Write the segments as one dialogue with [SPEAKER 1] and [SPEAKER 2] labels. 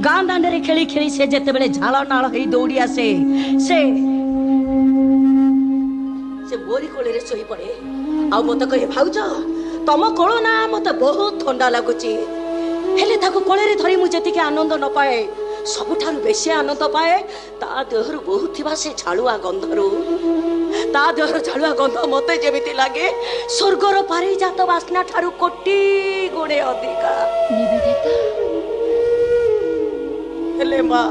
[SPEAKER 1] गाँ दांडे खेली खेली से जेते बेले झाल नाल होई दौड़ी आसे से मोरी कोले रे सोई पड़े आ मते कहे भाउज तम कोलो ना मते बहुत ठंडा लागुची हेले ताको कोले रे धरी मु जेतिके आनंद न पाए सबुठारु बेसी आनंद पाए ता देहरु बहुत थिबा से झालुआ गंधरु ता देहर झालुआ गंध मते जेमिति लागे स्वर्गर पारिजात वासना ठारु कोटी गुणे अधिका
[SPEAKER 2] निवेदिता
[SPEAKER 1] हेले मां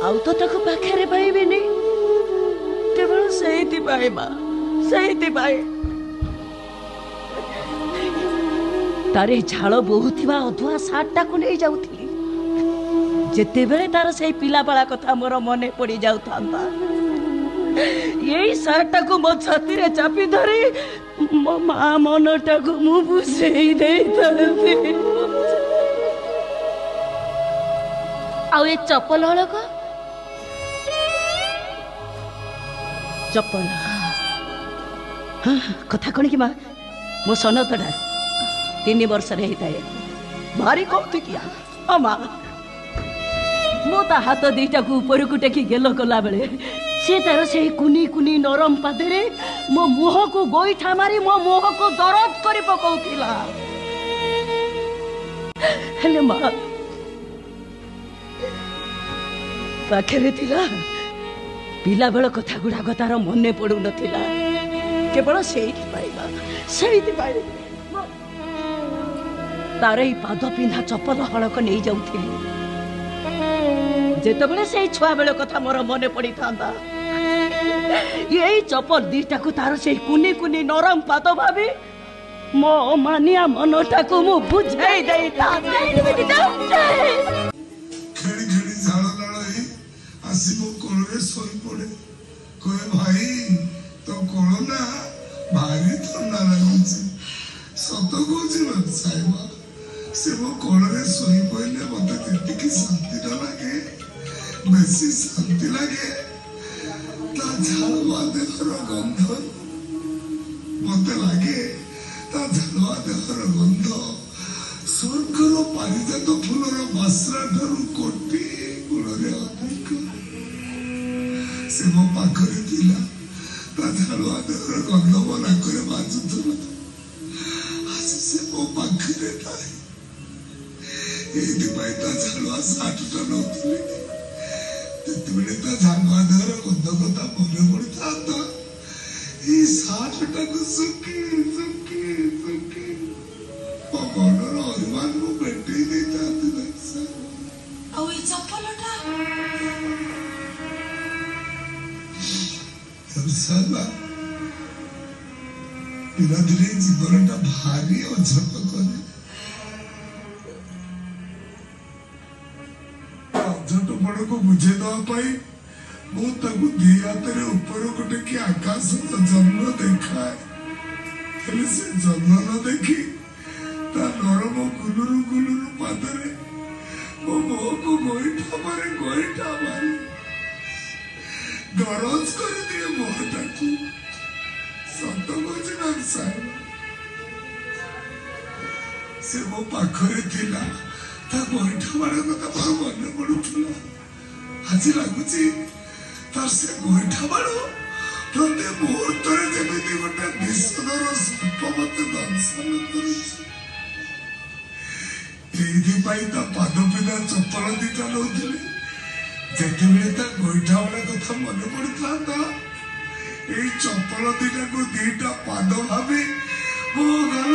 [SPEAKER 1] आउ तो ताको पाखरे पाइबेनी केवल सेति पाए मां सेति पाए तारे झाड़ बहुथिबा अधुआ सार्टा को नहीं जाउथिली जेते बेले तार से पिला बाला कथा मोर मने पड़ी जाउथांता यही सार्टा को मो छाती रे चापी धरी मो मां मनटा को मु बुझेई देई थांती
[SPEAKER 2] आउ ए चप्पल हलक
[SPEAKER 1] चप्पल हाँ कथा कौन कि माँ मो सनतटा 3 वर्ष होता है भारी कौतुकिया माँ मो ता हाथ दीटा को ऊपर को टेकी गेलो कला बेले से तार से कुनी कुनी नरम पादे मो मुह को गोईठा मारी मो मुह को दरद कर पकाउथिला हेले माँ पाखरे थिला पिला बेल कथा गुड़ाक तार मन पड़ू नथिला केवल से तार पाद पिंधा चप्पल हड़क नहीं जाऊली जेते से छुआ बेल कथा मोर मन पड़ी था यही चप्पल दीटा को तार से कुनी कुनी नरम पाद भाभी मो मानिया मनटा को मु बुझाई दे
[SPEAKER 3] भाई तो कोलो ना भारी ठंडा लगुच सत कौन साहेब से मो कोलरे सोई पड़े मत जी शांति न लगे बेसी शांति लगे झालुआ देहर गंध मत लगे झालुआ देहर गंध स्वर्गर पारिजात फूलर बास्ना ठारू कोटी गुण अधिक से मो पाखरे थिला झालुआ देहर गंध मो नाकरे बाजुथला आज से मो पाखरे नाही एइथिपाई झालुआ 60 टन नौथिले तेतबेले झालुआ देहर गंध कथा मने पड़ी था 60 टन सुखी सुखी सुखी मनर अभिमान मु बेटे देता
[SPEAKER 2] आउ ए चप्पलटा
[SPEAKER 3] पिला धीरे जीवन भारी अझट करे अझट बड़ को बुझे दवाई मुझे दी हाथ ऊपर गोटे कि आकाश जन्म देखाए से जन्म न देखी नरम गुलुरु गुलुरु पादरे मो मुह को गोईठा मारी दरज कर दिए मुहटा को सत बुझना साहेब से मो पाखरे थिला गोईठा मारे कथा मोर मन पड़ुला आज लगुच तार से गोईठा मारो प्रति मुहूर्त जमी गोटे विषधर सर्प मत दंशन कर पाद पिला चप्पल दीटा नौले जिते गोईठा वाला कथा मन पड़ी था ये चप्पल दीटा को दीटा पाद भाभी मो गल